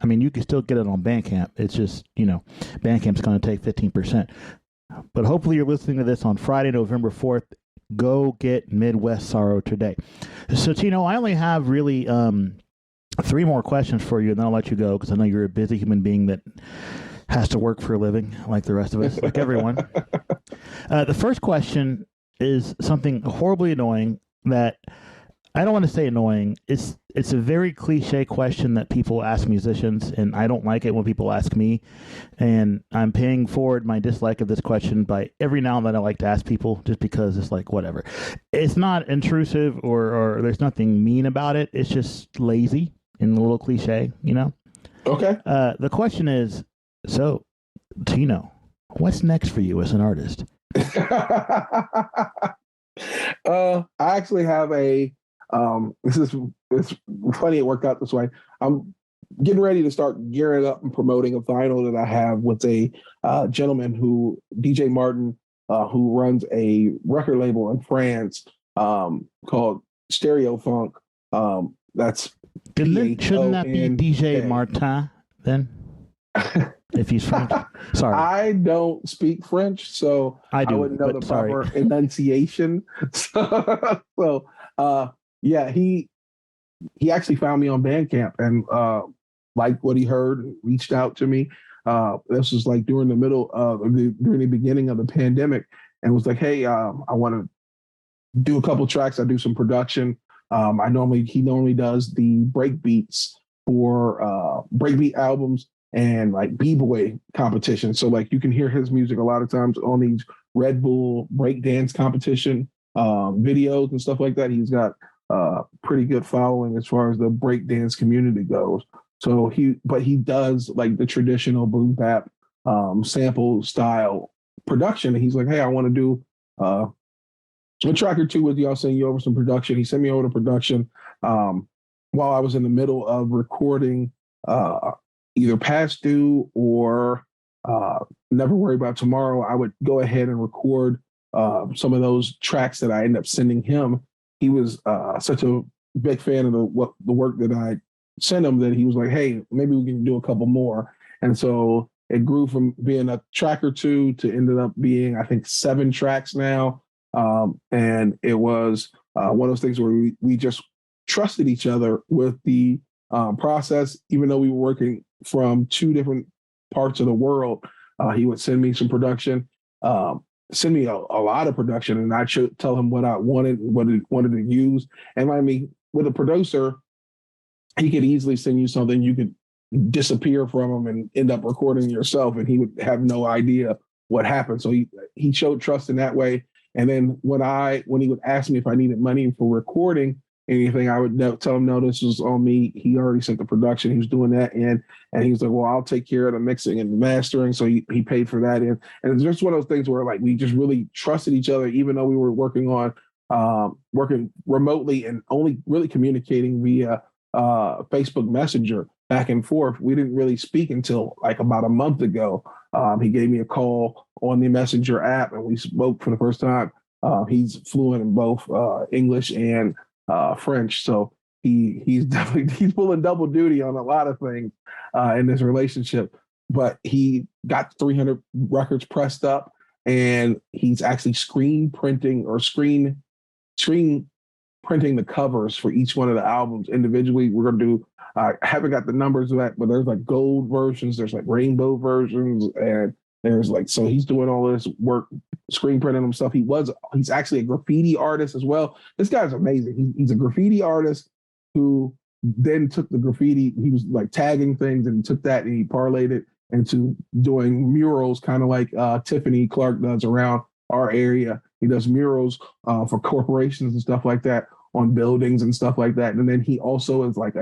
I mean, you can still get it on Bandcamp. It's just, Bandcamp's going to take 15%. But hopefully you're listening to this on Friday, November 4th. Go get Midwest Sorrow today. So, Tino, I only have really 3 more questions for you, and then I'll let you go because I know you're a busy human being that has to work for a living like the rest of us, like everyone. The first question is something horribly annoying that I don't want to say annoying. It's a very cliche question that people ask musicians, and I don't like it when people ask me. And I'm paying forward my dislike of this question by every now and then I like to ask people just because it's like, whatever. It's not intrusive or there's nothing mean about it. It's just lazy and a little cliche, Okay. The question is, so, Tino, what's next for you as an artist? I actually have it's funny it worked out this way. I'm getting ready to start gearing up and promoting a vinyl that I have with a gentleman DJ Martin, who runs a record label in France called Stereo Funk. That's shouldn't that be DJ Martin then? If he's French. Sorry. I don't speak French, so I wouldn't know the proper enunciation. Yeah, he actually found me on Bandcamp and liked what he heard, reached out to me. This was like during the beginning of the pandemic, and was like, hey, I want to do a couple tracks. I do some production. He normally does the break beats for breakbeat albums and like b-boy competition. So like you can hear his music a lot of times on these Red Bull breakdance competition videos and stuff like that. He's got pretty good following as far as the breakdance community goes. So he does like the traditional boom bap sample style production. And he's like, hey, I want to do a track or two with you. I'll send you over some production. He sent me over the production while I was in the middle of recording either Past Due or Never Worry About Tomorrow. I would go ahead and record some of those tracks that I ended up sending him. He was such a big fan of the work that I sent him that he was like, hey, maybe we can do a couple more. And so it grew from being a track or two to ended up being, I think, 7 tracks now. And it was one of those things where we just trusted each other with the process, even though we were working from 2 different parts of the world. He would send me some production, send me a lot of production, and I should tell him what I wanted, what he wanted to use. And with a producer, he could easily send you something. You could disappear from him and end up recording yourself, and he would have no idea what happened. So he showed trust in that way. And then when he would ask me if I needed money for recording anything, I would tell him, no, this was on me. He already sent the production. He was doing that. And he was like, well, I'll take care of the mixing and the mastering. So he paid for that. And it's just one of those things where like we just really trusted each other, even though we were working remotely and only really communicating via Facebook Messenger back and forth. We didn't really speak until like about a month ago. He gave me a call on the Messenger app, and we spoke for the first time. He's fluent in both English and French, so he's pulling double duty on a lot of things in this relationship. But he got 300 records pressed up, and he's actually screen printing the covers for each one of the albums individually. We're going to do, I haven't got the numbers of that, but there's like gold versions, there's like rainbow versions, and there's like, so he's doing all this work, screen printing himself. He's actually a graffiti artist as well. This guy's amazing. He's a graffiti artist who then took the graffiti, he was like tagging things, and he took that and he parlayed it into doing murals, kind of like Tiffany Clark does around our area. He does murals for corporations and stuff like that on buildings and stuff like that. And then he also is like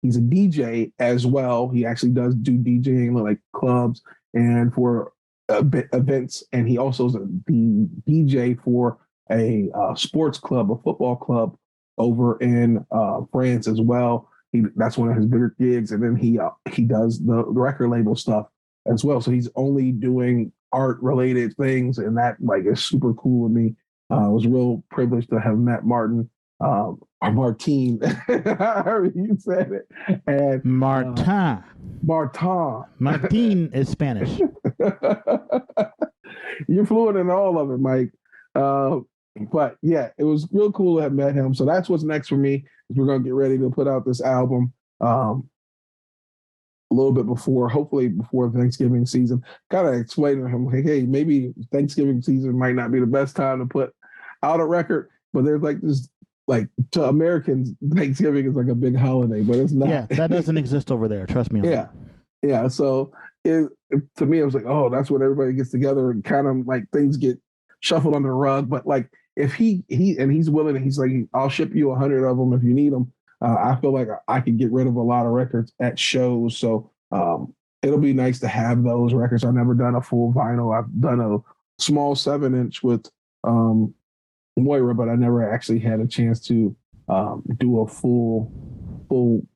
he's a DJ as well. He actually does do DJing like clubs and for events. And he also is the DJ for a sports club, a football club over in France as well. That's one of his bigger gigs. And then he does the record label stuff as well. So he's only doing art related things, and that like is super cool with me. I was real privileged to have met Martin, or Martine, however you said it. And Martin. Martin is Spanish. You're fluent in all of it, Mike. But yeah, it was real cool to have met him. So that's what's next for me. Is we're gonna get ready to put out this album. A little bit hopefully before Thanksgiving season, kind of explaining to him, like, hey, maybe Thanksgiving season might not be the best time to put out a record, but there's like this, like to Americans, Thanksgiving is like a big holiday, but it's not. Yeah, that doesn't exist over there. Trust me. Yeah. So to me, it was like, oh, that's when everybody gets together and kind of like things get shuffled under the rug. But like if he's willing, and he's like, I'll ship you 100 of them if you need them. I feel like I could get rid of a lot of records at shows. So it'll be nice to have those records. I've never done a full vinyl. I've done a small 7-inch with Moira, but I never actually had a chance to do a full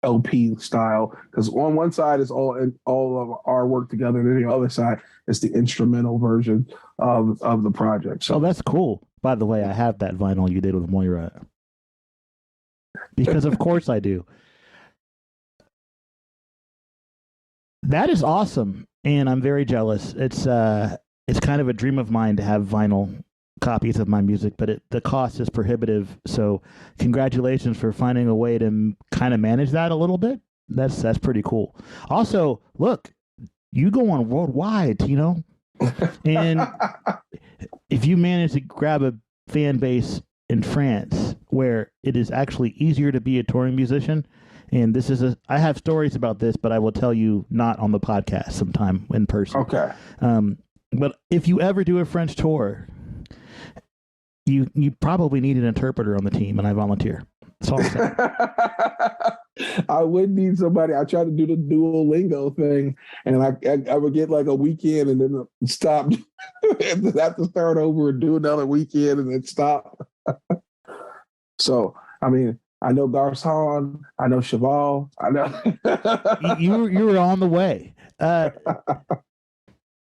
LP style. Because on one side is all of our work together, and then the other side is the instrumental version of the project. So that's cool. By the way, I have that vinyl you did with Moira. Because of course I do. That is awesome, and I'm very jealous. It's kind of a dream of mine to have vinyl copies of my music, but the cost is prohibitive. So, congratulations for finding a way to kind of manage that a little bit. That's pretty cool. Also, look, you go on worldwide, TINO, and if you manage to grab a fan base in France, where it is actually easier to be a touring musician. And I have stories about this, but I will tell you not on the podcast sometime in person. Okay. But if you ever do a French tour, you probably need an interpreter on the team, and I volunteer. That's all I'm saying. I would need somebody. I tried to do the Duolingo thing, and I would get like a weekend and then stop and have to start over and do another weekend and then stop. So, I mean, I know Garçon, I know Cheval, I know. you were on the way.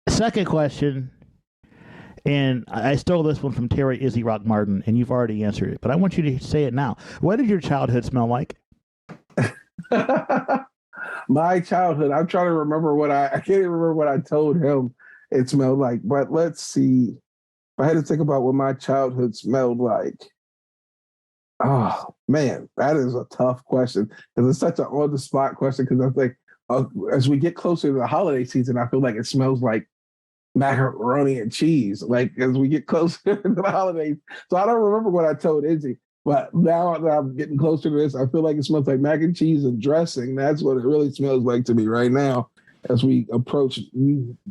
Second question, and I stole this one from Terry Izzy Rock Martin, and you've already answered it, but I want you to say it now. What did your childhood smell like? My childhood, I'm trying to remember I can't even remember what I told him it smelled like, but let's see. If I had to think about what my childhood smelled like. Oh, man, that is a tough question because it's such an on-the-spot question because I think as we get closer to the holiday season, I feel like it smells like macaroni and cheese, like as we get closer to the holidays. So I don't remember what I told Izzy, But now that I'm getting closer to this, I feel like it smells like mac and cheese and dressing. That's what it really smells like to me right now as we approach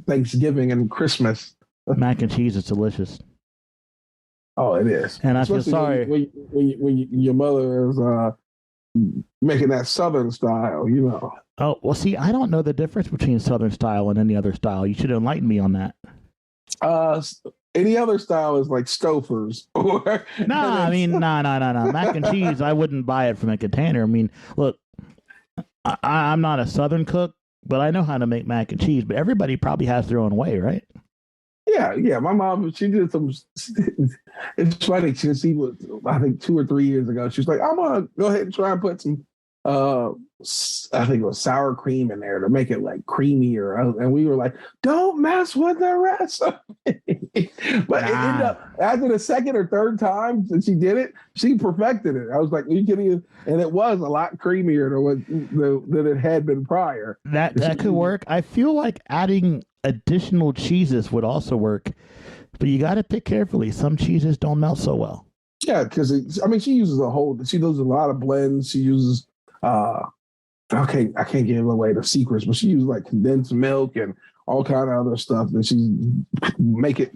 Thanksgiving and Christmas. Mac and cheese is delicious. Oh, it is. And I feel sorry. When your mother is making that Southern style, you know. Oh, well, see, I don't know the difference between Southern style and any other style. You should enlighten me on that. Any other style is like Stouffer's. No. Mac and cheese, I wouldn't buy it from a container. I mean, look, I'm not a Southern cook, but I know how to make mac and cheese. But everybody probably has their own way, right? Yeah. My mom, she did some. It's funny. She was, I think, 2 or 3 years ago. She was like, "I'm gonna go ahead and try and put some, I think it was sour cream in there to make it like creamier." And we were like, "Don't mess with the recipe." But it ended up after the second or third time that she did it, she perfected it. I was like, "Are you kidding?" And it was a lot creamier than it had been prior. That could work. I feel like adding additional cheeses would also work, but you got to pick carefully. Some cheeses don't melt so well. Yeah, because she uses she does a lot of blends. She uses I can't give away the secrets, but she uses like condensed milk and all kind of other stuff that she's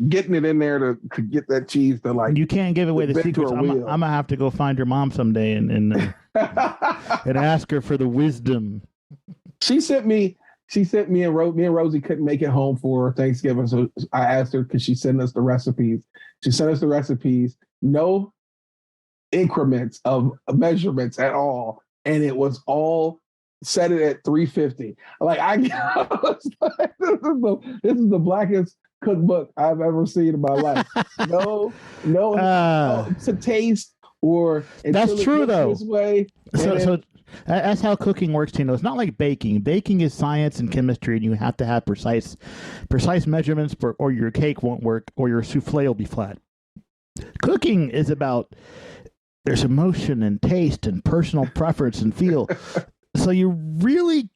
getting it in there to get that cheese to like. You can't give away the secrets. I'm gonna have to go find your mom someday and ask her for the wisdom. She sent me and Rosie couldn't make it home for Thanksgiving, so I asked her, could she send us the recipes? She sent us the recipes, no increments of measurements at all, and it was all set it at 350. Like this is the blackest cookbook I've ever seen in my life. No to taste or that's true though. This way. So that's how cooking works, Tino. It's not like baking. Baking is science and chemistry, and you have to have precise measurements, or your cake won't work, or your souffle will be flat. Cooking is about there's emotion and taste and personal preference and feel. So you really,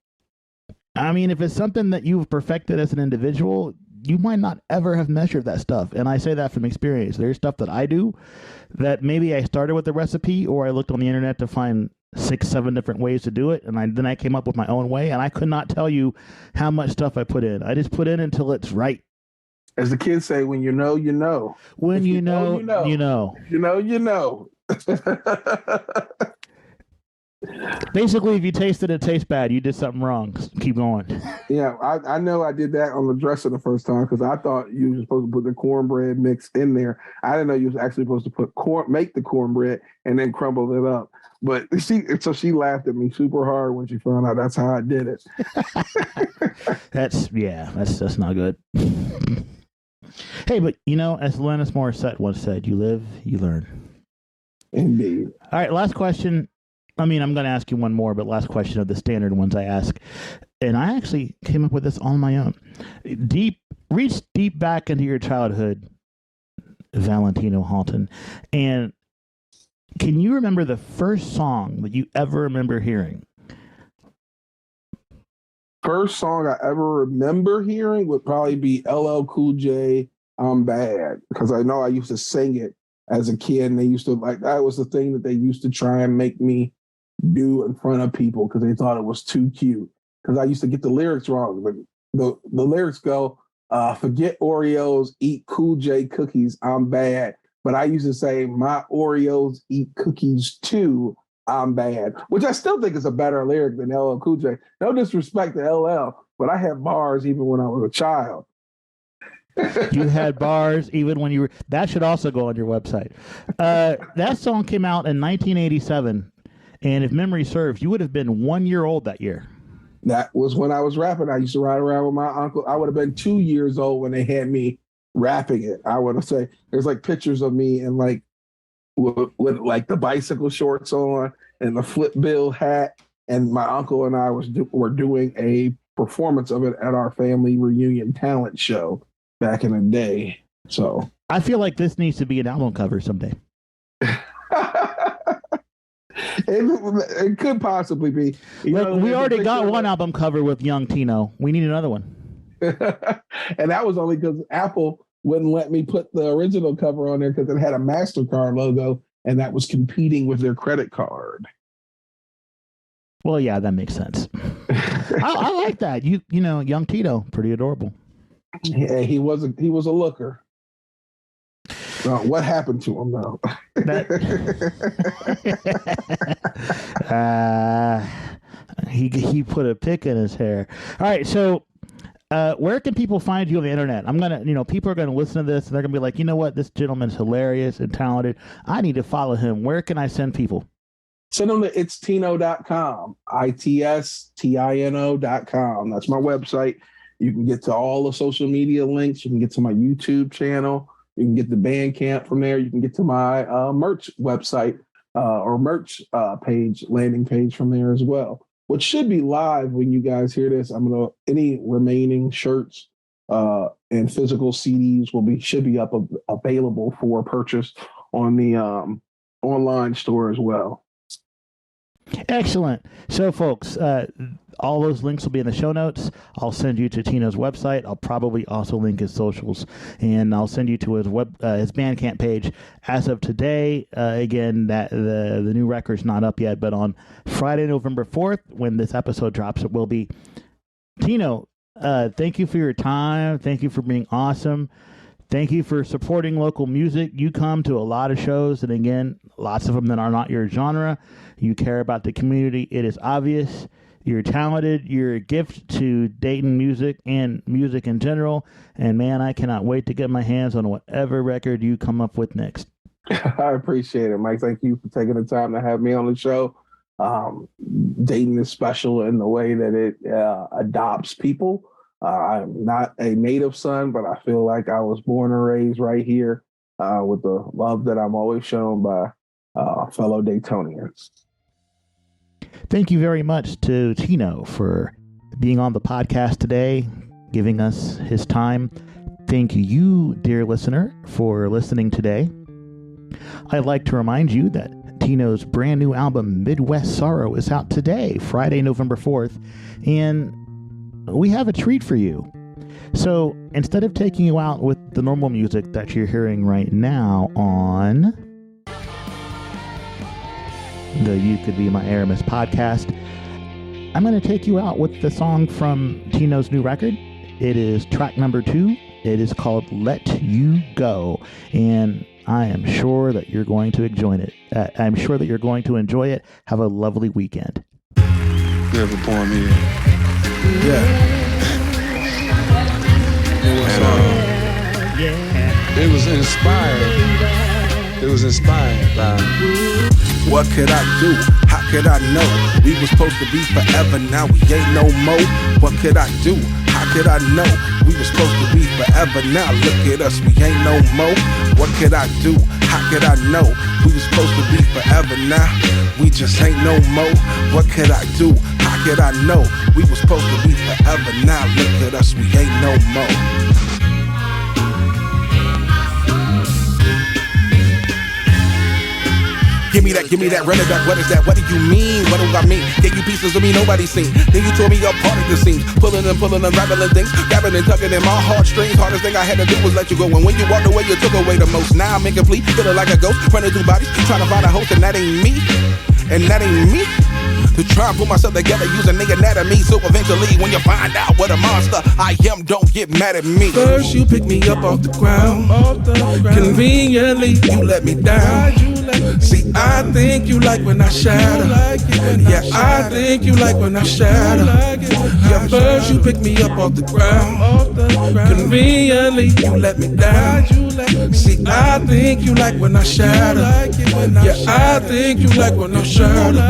if it's something that you've perfected as an individual, you might not ever have measured that stuff. And I say that from experience. There's stuff that I do that maybe I started with the recipe, or I looked on the internet to find 6-7 different ways to do it, and then I came up with my own way, and I could not tell you how much stuff I put in. I just put in until it's right. As the kids say, when you know, you know. When you know, you know. You know, you know. Basically, if you taste it tastes bad, you did something wrong. Keep going. Yeah, I know I did that on the dresser the first time because I thought you were supposed to put the cornbread mix in there. I didn't know you was actually supposed to make the cornbread and then crumble it up. But she laughed at me super hard when she found out that's how I did it. That's not good. Hey, but as Alanis Morissette once said, you live, you learn. Indeed. All right, last question. I'm going to ask you one more, but last question of the standard ones I ask. And I actually came up with this on my own. Reach deep back into your childhood, Valentino Halton. And can you remember the first song that you ever remember hearing? First song I ever remember hearing would probably be LL Cool J, I'm Bad. Because I know I used to sing it as a kid, and they used to that was the thing that they used to try and make me do in front of people because they thought it was too cute. Because I used to get the lyrics wrong. But the lyrics go, forget Oreos, eat Cool J cookies, I'm bad. But I used to say, my Oreos eat cookies too, I'm bad. Which I still think is a better lyric than LL Cool J. No disrespect to LL, but I had bars even when I was a child. You had bars even when you were... That should also go on your website. That song came out in 1987. And if memory serves, you would have been 1 year old that year. That was when I was rapping. I used to ride around with my uncle. I would have been 2 years old when they had me rapping it. I would have say there's pictures of me and with the bicycle shorts on and the flip bill hat. And my uncle and I were doing a performance of it at our family reunion talent show back in the day. So I feel like this needs to be an album cover someday. It could possibly be. We already got one album cover with young Tino. We need another one. And that was only because Apple wouldn't let me put the original cover on there because it had a MasterCard logo and that was competing with their credit card. Well, yeah, that makes sense. I like that. You know, young Tito, pretty adorable. Yeah, he was a looker. What happened to him though? He put a pick in his hair. All right, so where can people find you on the internet? People are gonna listen to this and they're gonna be like, you know what, this gentleman's hilarious and talented. I need to follow him. Where can I send people? Send them to itstino.com, itstino.com. That's my website. You can get to all the social media links. You can get to my YouTube channel. You can get the Bandcamp from there. You can get to my merch website or merch landing page from there as well, which should be live when you guys hear this. Any remaining shirts and physical CDs should be up available for purchase on the online store as well. Excellent. So, folks, all those links will be in the show notes. I'll send you to Tino's website. I'll probably also link his socials, and I'll send you to his his Bandcamp page. As of today, again, that the new record's not up yet, but on Friday, November 4th, when this episode drops, it will be. Tino, thank you for your time. Thank you for being awesome. Thank you for supporting local music. You come to a lot of shows, and again, lots of them that are not your genre. You care about the community. It is obvious. You're talented. You're a gift to Dayton music and music in general. And man, I cannot wait to get my hands on whatever record you come up with next. I appreciate it, Mike. Thank you for taking the time to have me on the show. Dayton is special in the way that it adopts people. I'm not a native son, but I feel like I was born and raised right here with the love that I'm always shown by fellow Daytonians. Thank you very much to Tino for being on the podcast today, giving us his time. Thank you, dear listener, for listening today. I'd like to remind you that Tino's brand new album, Midwest Sorrow, is out today, Friday, November 4th, and we have a treat for you. So instead of taking you out with the normal music that you're hearing right now on the You Could Be My Aramis podcast, I'm going to take you out with the song from Tino's new record. It is track number 2. It is called Let You Go, and I am sure that you're going to enjoy it. Have a lovely weekend. You ever pour me in? Yeah. It was inspired by What could I do? How could I know? We were supposed to be forever, now we ain't no more. What could I do? How could I know? We were supposed to be forever, now look at us, we ain't no more. What could I do? How could I know? We were supposed to be forever, now we just ain't no more. What could I do? How could I know? We were supposed to be forever, now look at us, we ain't no more. Give me that, run it back, what is that, what do you mean, what do I mean? Gave you pieces of me nobody seen, then you tore me apart at the seams, pulling and rattling things, grabbing and tugging in my heartstrings, hardest thing I had to do was let you go, and when you walked away you took away the most, now I'm incomplete, feeling like a ghost, running through bodies, trying to find a host, and that ain't me, to try and put myself together using the anatomy, so eventually when you find out what a monster I am, don't get mad at me. First you pick me up off the ground, conveniently you let me down. See, I think you like when I shatter. Yeah, I think you like when I shatter. Yeah, first you pick me up off the ground, conveniently you let me down. See, I think you like when I shatter. Yeah, I think you like when I shatter.